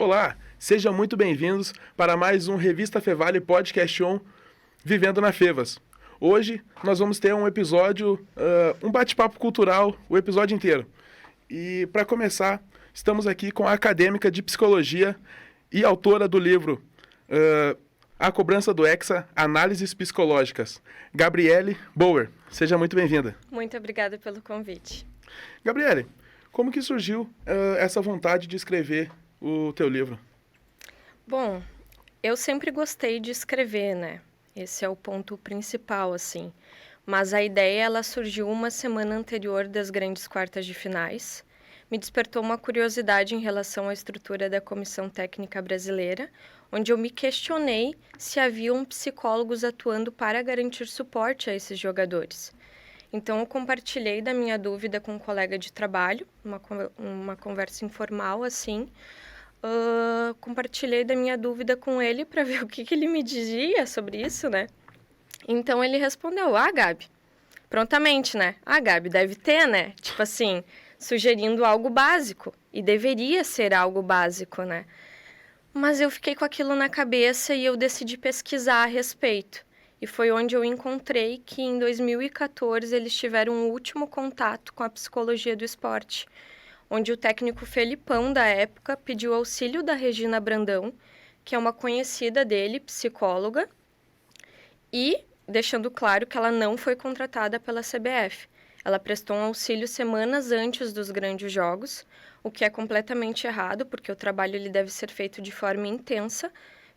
Olá, sejam muito bem-vindos para mais um Revista Fevale Podcast On Vivendo na Fevas. Hoje nós vamos ter um episódio, um bate-papo cultural, o episódio inteiro. E para começar, estamos aqui com a acadêmica de psicologia e autora do livro A Cobrança do Hexa, Análises Psicológicas, Gabriele Bauer. Seja muito bem-vinda. Muito obrigada pelo convite. Gabriele, como que surgiu essa vontade de escrever o teu livro? Bom, eu sempre gostei de escrever, né? Esse é o ponto principal, assim. Mas a ideia, ela surgiu uma semana anterior das grandes quartas de finais. Me despertou uma curiosidade em relação à estrutura da Comissão Técnica Brasileira, onde eu me questionei se haviam psicólogos atuando para garantir suporte a esses jogadores. Então, eu compartilhei da minha dúvida com um colega de trabalho, uma conversa informal, assim. Compartilhei da minha dúvida com ele para ver o que ele me dizia sobre isso, né? Então, ele respondeu, Gabi, prontamente, né? Gabi, deve ter, né? Tipo assim, sugerindo algo básico. E deveria ser algo básico, né? Mas eu fiquei com aquilo na cabeça e eu decidi pesquisar a respeito. E foi onde eu encontrei que em 2014 eles tiveram um último contato com a psicologia do esporte, onde o técnico Felipão da época pediu auxílio da Regina Brandão, que é uma conhecida dele, psicóloga, e deixando claro que ela não foi contratada pela CBF. Ela prestou um auxílio semanas antes dos grandes jogos, o que é completamente errado, porque o trabalho ele deve ser feito de forma intensa,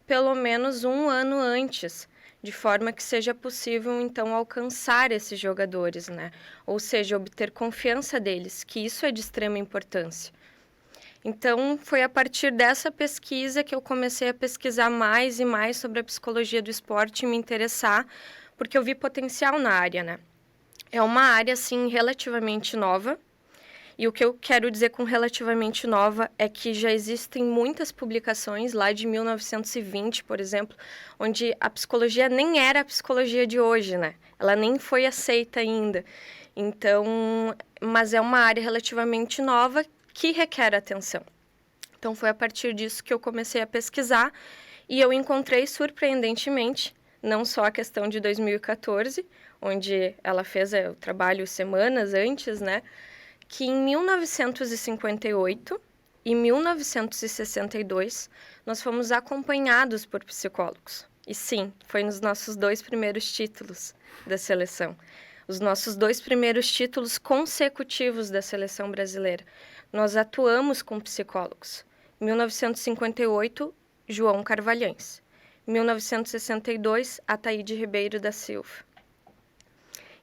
pelo menos um ano antes, de forma que seja possível, então, alcançar esses jogadores, né? Ou seja, obter confiança deles, que isso é de extrema importância. Então, foi a partir dessa pesquisa que eu comecei a pesquisar mais e mais sobre a psicologia do esporte e me interessar, porque eu vi potencial na área, né? É uma área, assim, relativamente nova. E o que eu quero dizer com relativamente nova é que já existem muitas publicações, lá de 1920, por exemplo, onde a psicologia nem era a psicologia de hoje, né? Ela nem foi aceita ainda. Então, mas é uma área relativamente nova que requer atenção. Então, foi a partir disso que eu comecei a pesquisar e eu encontrei, surpreendentemente, não só a questão de 2014, onde ela fez o trabalho semanas antes, né? Que em 1958 e 1962 nós fomos acompanhados por psicólogos. E sim, foi nos nossos 2 primeiros títulos da seleção. Os nossos 2 primeiros títulos consecutivos da seleção brasileira. Nós atuamos com psicólogos. Em 1958, João Carvalhães. Em 1962, Ataíde Ribeiro da Silva.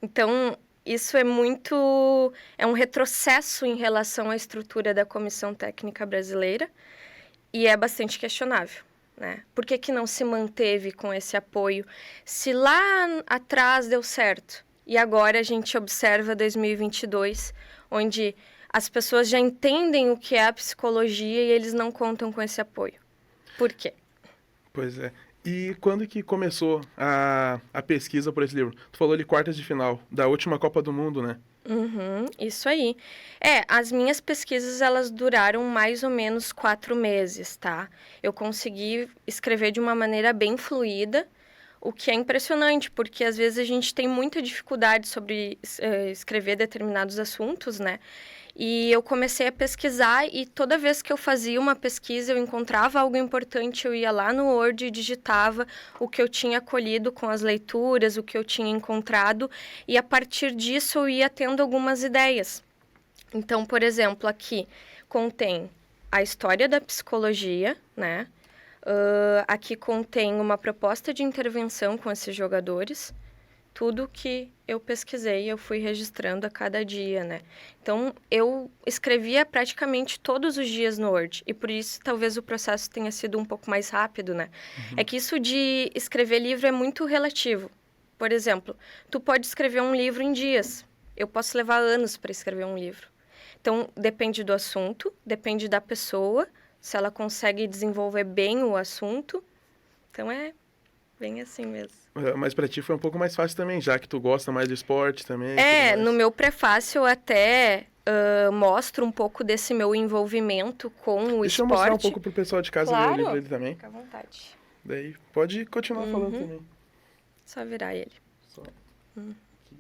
Então, isso é um retrocesso em relação à estrutura da Comissão Técnica Brasileira e é bastante questionável, né? Por que não se manteve com esse apoio? Se lá atrás deu certo e agora a gente observa 2022, onde as pessoas já entendem o que é a psicologia e eles não contam com esse apoio. Por quê? Pois é. E quando que começou a pesquisa por esse livro? Tu falou de quartas de final, da última Copa do Mundo, né? Isso aí. As minhas pesquisas, elas duraram mais ou menos 4 meses, tá? Eu consegui escrever de uma maneira bem fluida, o que é impressionante, porque às vezes a gente tem muita dificuldade sobre escrever determinados assuntos, né? E eu comecei a pesquisar e toda vez que eu fazia uma pesquisa, eu encontrava algo importante, eu ia lá no Word e digitava o que eu tinha colhido com as leituras, o que eu tinha encontrado, e a partir disso eu ia tendo algumas ideias. Então, por exemplo, aqui contém a história da psicologia, né? Aqui contém uma proposta de intervenção com esses jogadores. Tudo que eu pesquisei, eu fui registrando a cada dia, né? Então, eu escrevia praticamente todos os dias no Word. E por isso, talvez o processo tenha sido um pouco mais rápido, né? É que isso de escrever livro é muito relativo. Por exemplo, tu pode escrever um livro em dias. Eu posso levar anos para escrever um livro. Então, depende do assunto, depende da pessoa, se ela consegue desenvolver bem o assunto. Então, é bem assim mesmo. Mas pra ti foi um pouco mais fácil também, já que tu gosta mais do esporte também. No meu prefácio eu até mostro um pouco desse meu envolvimento com o Deixa eu esporte. mostrar um pouco pro pessoal de casa ver o livro dele também. Fica à vontade. Daí pode continuar falando também. Só virar ele. Só aqui.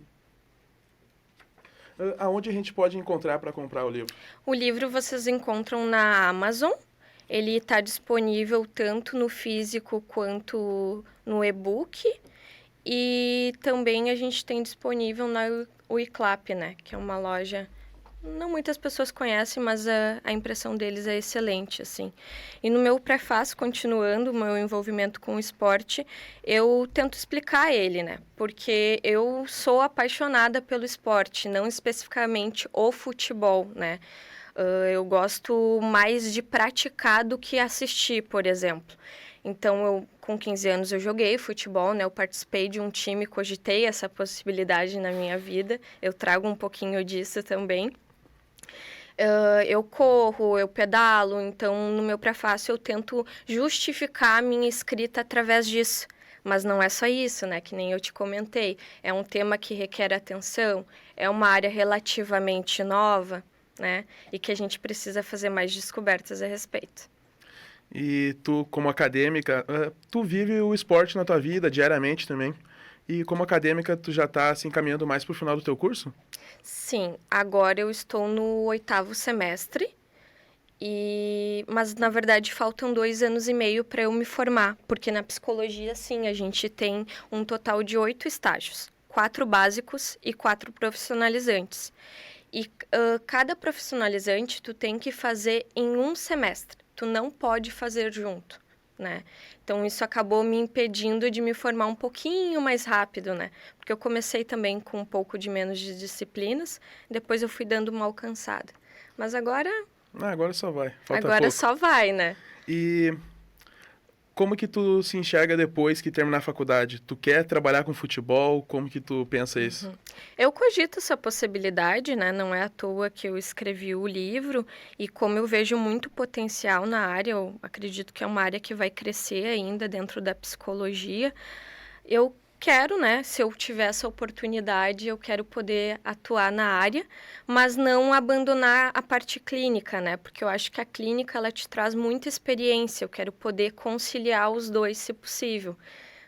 Aonde a gente pode encontrar para comprar o livro? O livro vocês encontram na Amazon. Ele está disponível tanto no físico quanto no e-book. E também a gente tem disponível na Wiclap, né? Que é uma loja... Não muitas pessoas conhecem, mas a impressão deles é excelente, assim. E no meu prefácio, continuando o meu envolvimento com o esporte, eu tento explicar ele, né? Porque eu sou apaixonada pelo esporte, não especificamente o futebol, né? Eu gosto mais de praticar do que assistir, por exemplo. Então, com 15 anos, eu joguei futebol, né? Eu participei de um time, cogitei essa possibilidade na minha vida. Eu trago um pouquinho disso também. Eu corro, eu pedalo, então no meu prefácio eu tento justificar a minha escrita através disso. Mas não é só isso, né? Que nem eu te comentei. É um tema que requer atenção, é uma área relativamente nova, né? E que a gente precisa fazer mais descobertas a respeito. E tu, como acadêmica, tu vive o esporte na tua vida diariamente também. E como acadêmica, tu já tá se encaminhando mais pro final do teu curso? Sim, agora eu estou no 8º semestre, mas na verdade faltam 2 anos e meio para eu me formar, porque na psicologia, sim, a gente tem um total de 8 estágios, 4 básicos e 4 profissionalizantes. E cada profissionalizante tu tem que fazer em um semestre, tu não pode fazer junto, né? Então, isso acabou me impedindo de me formar um pouquinho mais rápido, né? Porque eu comecei também com um pouco de menos de disciplinas, depois eu fui dando uma alcançada. Mas agora... agora só vai, falta agora pouco. só vai, né? E como que tu se enxerga depois que terminar a faculdade? Tu quer trabalhar com futebol? Como que tu pensa isso? Eu cogito essa possibilidade, né? Não é à toa que eu escrevi o livro e como eu vejo muito potencial na área, eu acredito que é uma área que vai crescer ainda dentro da psicologia. Eu quero, né? Se eu tiver essa oportunidade, eu quero poder atuar na área, mas não abandonar a parte clínica, né? Porque eu acho que a clínica, ela te traz muita experiência. Eu quero poder conciliar os dois, se possível.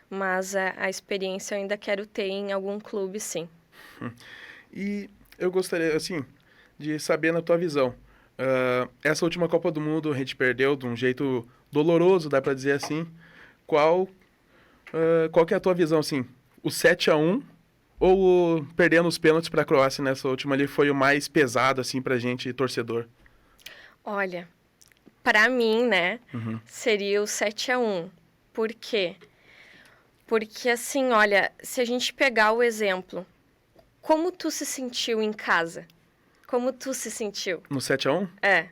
Mas a experiência eu ainda quero ter em algum clube, sim. E eu gostaria, assim, de saber na tua visão. Essa última Copa do Mundo a gente perdeu de um jeito doloroso, dá pra dizer assim. Qual que é a tua visão, assim? O 7-1 ou o perdendo os pênaltis pra Croácia nessa última ali foi o mais pesado, assim, pra gente, torcedor? Olha, pra mim, né, seria o 7-1. Por quê? Porque, assim, olha, se a gente pegar o exemplo, como tu se sentiu em casa? Como tu se sentiu? No 7-1? É.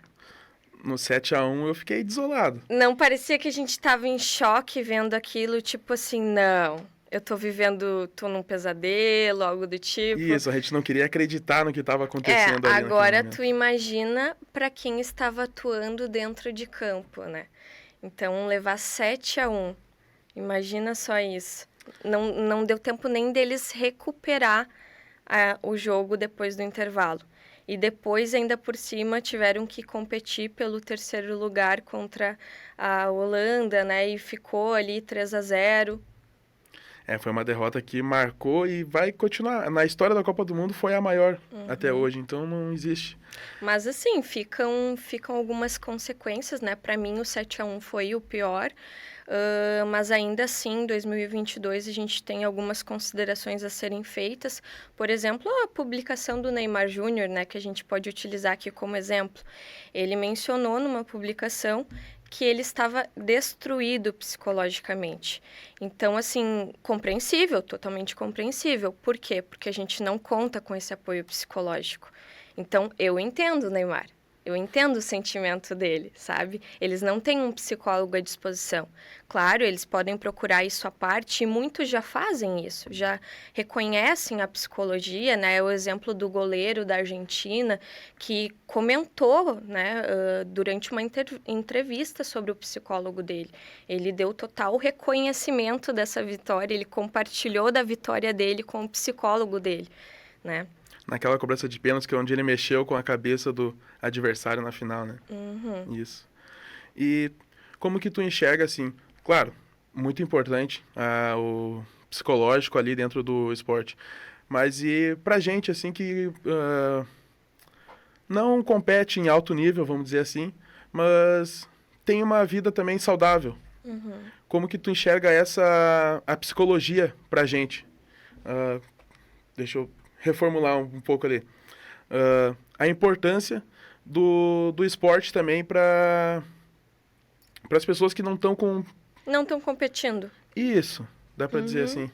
No 7-1 eu fiquei desolado. Não parecia que a gente tava em choque vendo aquilo, tipo assim, não, eu tô num pesadelo, algo do tipo. Isso, a gente não queria acreditar no que estava acontecendo ali agora naquele momento. tu imagina para quem estava atuando dentro de campo, né? Então, levar 7-1, imagina só isso. Não deu tempo nem deles recuperar o jogo depois do intervalo. E depois, ainda por cima, tiveram que competir pelo 3º lugar contra a Holanda, né? E ficou ali 3-0. Foi uma derrota que marcou e vai continuar. Na história da Copa do Mundo foi a maior até hoje, então não existe. Mas assim, ficam algumas consequências, né? Para mim, o 7-1 foi o pior. Mas ainda assim, em 2022, a gente tem algumas considerações a serem feitas. Por exemplo, a publicação do Neymar Júnior, né, que a gente pode utilizar aqui como exemplo. Ele mencionou numa publicação que ele estava destruído psicologicamente. Então, assim, compreensível, totalmente compreensível. Por quê? Porque a gente não conta com esse apoio psicológico. Então, eu entendo o Neymar. Eu entendo o sentimento dele, sabe? Eles não têm um psicólogo à disposição. Claro, eles podem procurar isso à parte e muitos já fazem isso, já reconhecem a psicologia, né? O exemplo do goleiro da Argentina, que comentou, né, durante uma entrevista sobre o psicólogo dele. Ele deu total reconhecimento dessa vitória, ele compartilhou da vitória dele com o psicólogo dele, né? naquela cobrança de pênalti, que é onde ele mexeu com a cabeça do adversário na final, né? Isso. E como que tu enxerga, assim, claro, muito importante o psicológico ali dentro do esporte, mas e pra gente, assim, que não compete em alto nível, vamos dizer assim, mas tem uma vida também saudável. Como que tu enxerga a psicologia pra gente? Deixa eu reformular um pouco ali. A importância do esporte também para as pessoas que não estão com... Não estão competindo. Isso, dá para dizer assim.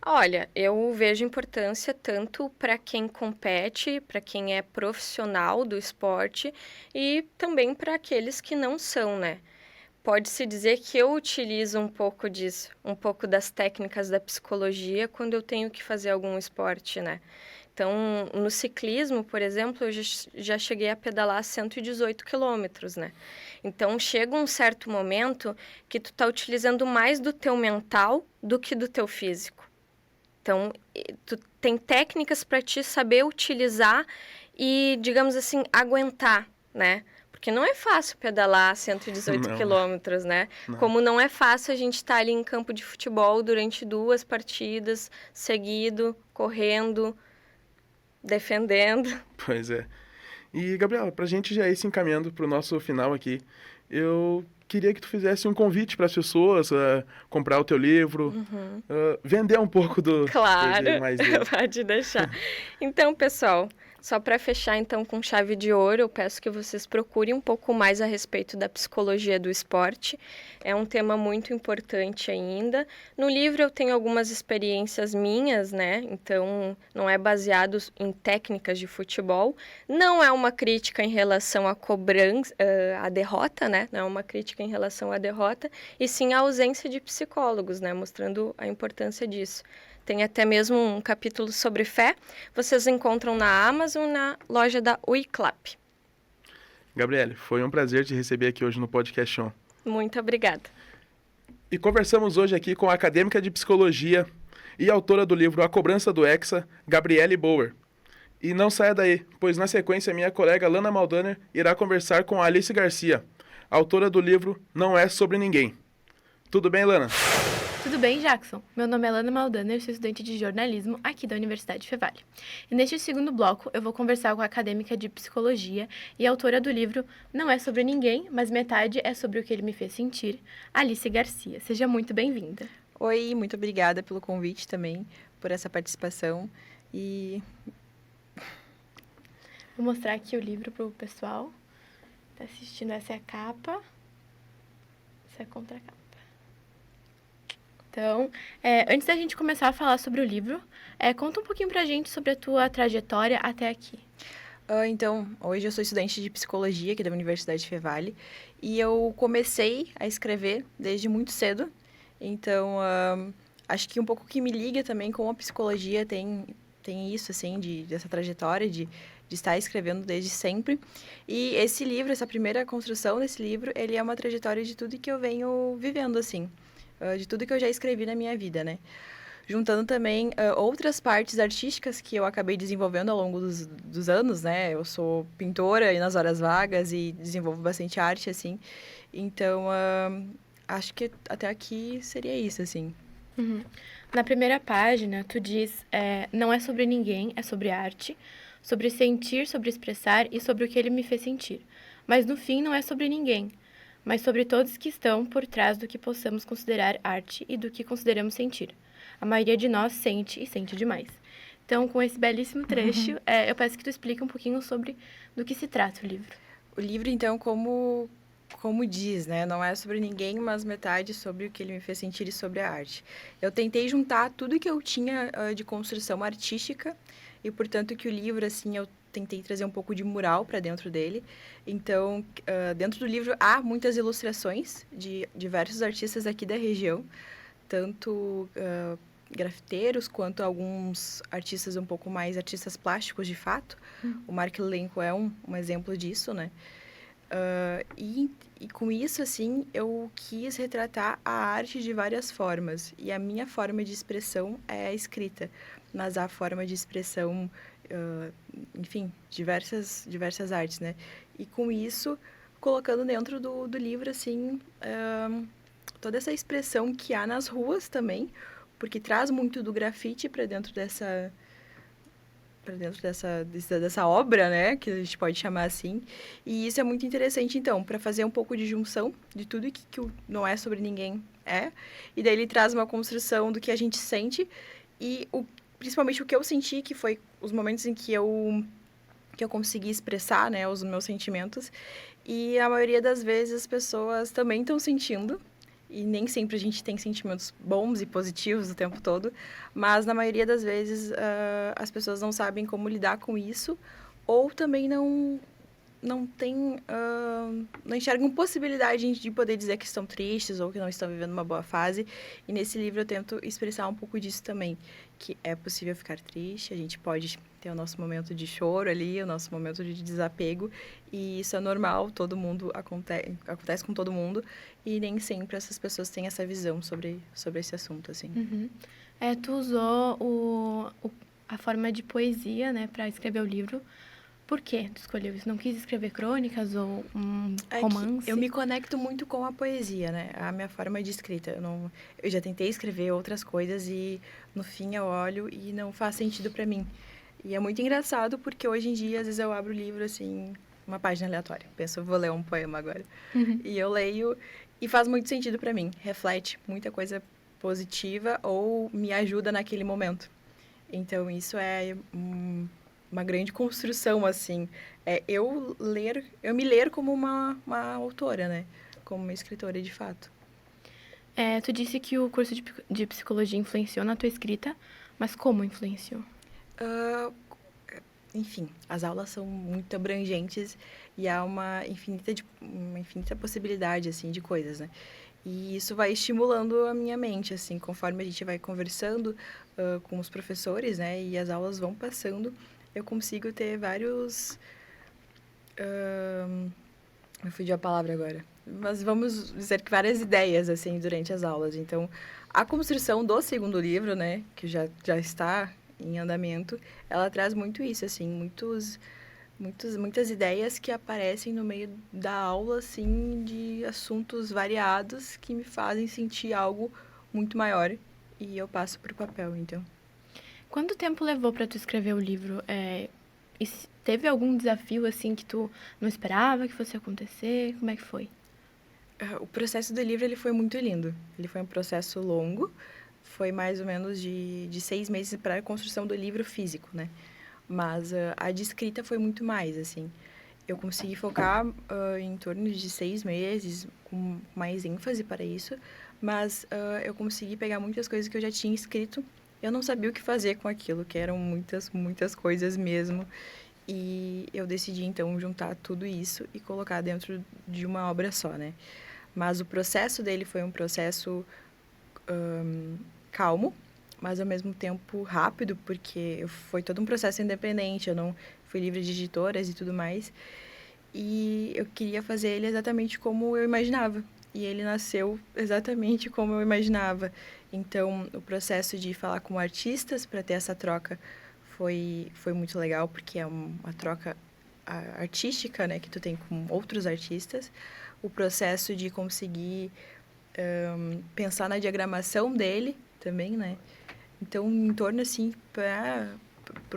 Olha, eu vejo importância tanto para quem compete, para quem é profissional do esporte e também para aqueles que não são, né? Pode-se dizer que eu utilizo um pouco disso, um pouco das técnicas da psicologia quando eu tenho que fazer algum esporte, né? Então, no ciclismo, por exemplo, eu já cheguei a pedalar 118 quilômetros, né? Então, chega um certo momento que tu tá utilizando mais do teu mental do que do teu físico. Então, tu tem técnicas para te saber utilizar e, digamos assim, aguentar, né? Porque não é fácil pedalar 118 quilômetros, né? Não. Como não é fácil a gente estar ali em campo de futebol durante 2 partidas, seguido, correndo, defendendo. Pois é. E, Gabriela, pra gente já ir se encaminhando pro nosso final aqui, eu queria que tu fizesse um convite para as pessoas comprar o teu livro, vender um pouco do... Claro, mais dele. pode deixar. Então, pessoal, só para fechar então com chave de ouro, eu peço que vocês procurem um pouco mais a respeito da psicologia do esporte. É um tema muito importante ainda. No livro eu tenho algumas experiências minhas, né? Então, não é baseado em técnicas de futebol. Não é uma crítica em relação à cobrança, à derrota, né? Não é uma crítica em relação à derrota, e sim a ausência de psicólogos, né? Mostrando a importância disso. Tem até mesmo um capítulo sobre fé. Vocês encontram na Amazon, na loja da Uiclap. Gabriele, foi um prazer te receber aqui hoje no Podcast On. Muito obrigada. E conversamos hoje aqui com a acadêmica de psicologia e autora do livro A Cobrança do Hexa, Gabriele Bauer. E não saia daí, pois na sequência minha colega Lana Maldaner irá conversar com a Alice Garcia, autora do livro Não é Sobre Ninguém. Tudo bem, Lana? Tudo bem, Jackson? Meu nome é Lana Maldaner, sou estudante de jornalismo aqui da Universidade Fevale. E neste segundo bloco, eu vou conversar com a acadêmica de psicologia e autora do livro Não é Sobre Ninguém, mas metade é sobre o que ele me fez sentir, Alice Garcia. Seja muito bem-vinda. Oi, muito obrigada pelo convite também, por essa participação. E Vou mostrar aqui o livro para o pessoal. Tá assistindo, essa é a capa. Essa é a contracapa. Então, antes da gente começar a falar sobre o livro, conta um pouquinho pra gente sobre a tua trajetória até aqui. Então, hoje eu sou estudante de psicologia aqui da Universidade Fevale e eu comecei a escrever desde muito cedo. Então, acho que um pouco que me liga também com a psicologia tem isso, assim, dessa trajetória de estar escrevendo desde sempre. E esse livro, essa primeira construção desse livro, ele é uma trajetória de tudo que eu venho vivendo, assim. De tudo que eu já escrevi na minha vida, né? Juntando também outras partes artísticas que eu acabei desenvolvendo ao longo dos anos, né? Eu sou pintora e nas horas vagas e desenvolvo bastante arte, assim. Então, acho que até aqui seria isso, assim. Uhum. Na primeira página, tu diz, não é sobre ninguém, é sobre arte, sobre sentir, sobre expressar e sobre o que ele me fez sentir. Mas no fim não é sobre ninguém, mas sobre todos que estão por trás do que possamos considerar arte e do que consideramos sentir. A maioria de nós sente e sente demais. Então, com esse belíssimo trecho, eu peço que tu explique um pouquinho sobre do que se trata o livro. O livro, então, como diz, né? Não é sobre ninguém, mas metade sobre o que ele me fez sentir e sobre a arte. Eu tentei juntar tudo que eu tinha de construção artística e, portanto, que o livro, assim, eu tentei trazer um pouco de mural para dentro dele. Então, dentro do livro há muitas ilustrações de diversos artistas aqui da região, tanto grafiteiros quanto alguns artistas um pouco mais artistas plásticos, de fato. O Mark Lenko é um exemplo disso, né? E com isso, assim, eu quis retratar a arte de várias formas. E a minha forma de expressão é a escrita. Mas a forma de expressão enfim, diversas artes, né? E com isso, colocando dentro do livro, assim, toda essa expressão que há nas ruas também, porque traz muito do grafite para dentro dessa obra, né, que a gente pode chamar assim. E isso é muito interessante, então, para fazer um pouco de junção de tudo que não é sobre ninguém e daí ele traz uma construção do que a gente sente e principalmente o que eu senti, que foi os momentos em que eu consegui expressar, né, os meus sentimentos. E a maioria das vezes as pessoas também estão sentindo. E nem sempre a gente tem sentimentos bons e positivos o tempo todo. Mas na maioria das vezes as pessoas não sabem como lidar com isso. Ou também não enxergam possibilidade de poder dizer que estão tristes ou que não estão vivendo uma boa fase. E nesse livro eu tento expressar um pouco disso também, que é possível ficar triste, a gente pode ter o nosso momento de choro ali, o nosso momento de desapego, e isso é normal, todo mundo acontece com todo mundo, e nem sempre essas pessoas têm essa visão sobre esse assunto, assim. Uhum. Tu usou a forma de poesia, né, para escrever o livro. Por que tu escolheu isso? Não quis escrever crônicas ou um romance? Eu me conecto muito com a poesia, né? A minha forma de escrita. Eu já tentei escrever outras coisas e, no fim, eu olho e não faz sentido para mim. E é muito engraçado porque, hoje em dia, às vezes eu abro o livro, assim, uma página aleatória. Penso, vou ler um poema agora. Uhum. E eu leio e faz muito sentido para mim. Reflete muita coisa positiva ou me ajuda naquele momento. Então, isso é uma grande construção, assim. Eu me ler como uma autora, né? Como uma escritora, de fato. Tu disse que o curso de psicologia influenciou na tua escrita, mas como influenciou? Enfim, as aulas são muito abrangentes e há uma infinita possibilidade, assim, de coisas, né? E isso vai estimulando a minha mente, assim, conforme a gente vai conversando com os professores, né? E as aulas vão passando, eu consigo ter vários... me fugiu a palavra agora. Mas vamos dizer que várias ideias, assim, durante as aulas. Então, a construção do segundo livro, né? Que já está em andamento, ela traz muito isso, assim, muitas ideias que aparecem no meio da aula, assim, de assuntos variados que me fazem sentir algo muito maior e eu passo para o papel, então. Quanto tempo levou para tu escrever o livro? Teve algum desafio, assim, que tu não esperava que fosse acontecer? Como é que foi? O processo do livro, ele foi muito lindo. Ele foi um processo longo, foi mais ou menos de 6 meses para a construção do livro físico, né? Mas a de escrita foi muito mais, assim. Eu consegui focar em torno de 6 meses, com mais ênfase para isso, mas eu consegui pegar muitas coisas que eu já tinha escrito. Eu não sabia o que fazer com aquilo, que eram muitas coisas mesmo. E eu decidi, então, juntar tudo isso e colocar dentro de uma obra só, né? Mas o processo dele foi um processo calmo, mas ao mesmo tempo rápido, porque foi todo um processo independente, eu não fui livre de editoras e tudo mais. E eu queria fazer ele exatamente como eu imaginava. E ele nasceu exatamente como eu imaginava. Então, o processo de falar com artistas para ter essa troca foi muito legal, porque é uma troca artística, né, que tu tem com outros artistas. O processo de conseguir pensar na diagramação dele também, né? Então, em torno, assim, para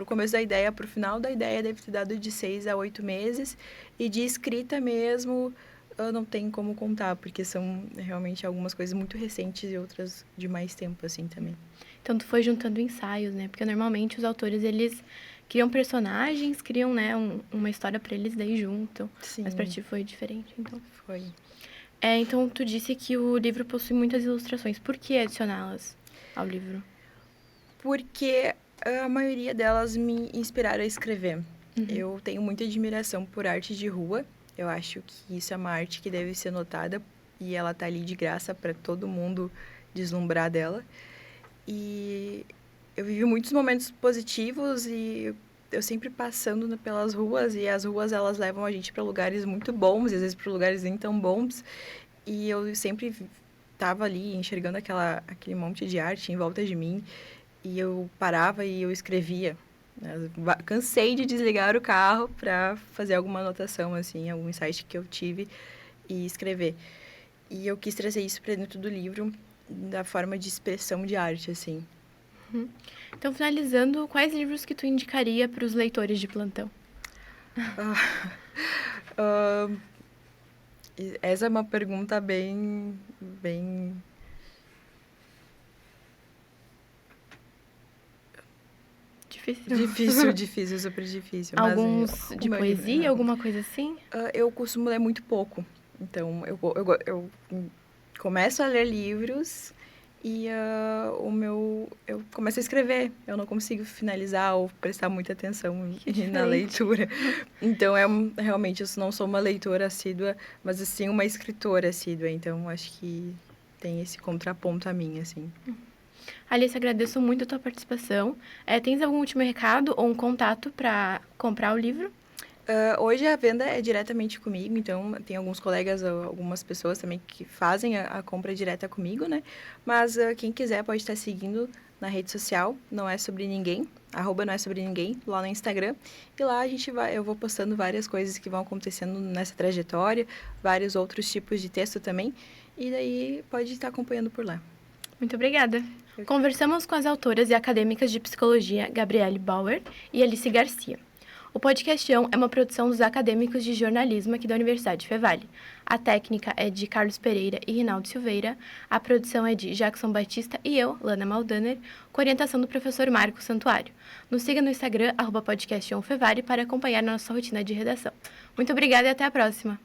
o começo da ideia, para o final da ideia, deve ter dado de 6 a 8 meses. E de escrita mesmo, eu não tenho como contar, porque são realmente algumas coisas muito recentes e outras de mais tempo, assim, também. Então, tu foi juntando ensaios, né? Porque, normalmente, os autores, eles criam personagens, criam, né, uma história para eles, daí juntam. Sim. Mas para ti foi diferente, então. Foi. Então, tu disse que o livro possui muitas ilustrações. Por que adicioná-las ao livro? Porque a maioria delas me inspiraram a escrever. Uhum. Eu tenho muita admiração por arte de rua. Eu acho que isso é uma arte que deve ser notada e ela tá ali de graça para todo mundo deslumbrar dela. E eu vivi muitos momentos positivos e eu sempre passando pelas ruas, e as ruas, elas levam a gente para lugares muito bons e às vezes para lugares nem tão bons. E eu sempre estava ali enxergando aquele monte de arte em volta de mim, e eu parava e eu escrevia Cansei de desligar o carro para fazer alguma anotação, assim, algum insight que eu tive e escrever. E eu quis trazer isso para dentro do livro, da forma de expressão de arte, assim. Então, finalizando, quais livros que tu indicaria para os leitores de plantão? Essa é uma pergunta bem difícil, super difícil. Alguns mas, de poesia, alguma coisa assim? Eu costumo ler muito pouco. Então, eu começo a ler livros e eu começo a escrever. Eu não consigo finalizar ou prestar muita atenção na leitura. Então, realmente, eu não sou uma leitora assídua, mas, assim, uma escritora assídua. Então, acho que tem esse contraponto a mim, assim. Alice, agradeço muito a tua participação. Tens algum último recado ou um contato para comprar o livro? Hoje a venda é diretamente comigo, então tem alguns colegas, algumas pessoas também que fazem a compra direta comigo, né? Mas quem quiser pode estar seguindo na rede social, Não É Sobre Ninguém, @Não É Sobre Ninguém, lá no Instagram. E lá eu vou postando várias coisas que vão acontecendo nessa trajetória, vários outros tipos de texto também, e daí pode estar acompanhando por lá. Muito obrigada. Conversamos com as autoras e acadêmicas de psicologia Gabriele Bauer e Alice Garcia. O Podcastão é uma produção dos acadêmicos de jornalismo aqui da Universidade Fevale. A técnica é de Carlos Pereira e Rinaldo Silveira, a produção é de Jackson Batista e eu, Lana Maldaner, com orientação do professor Marco Santuário. Nos siga no Instagram, @podcastãofevale, para acompanhar nossa rotina de redação. Muito obrigada e até a próxima!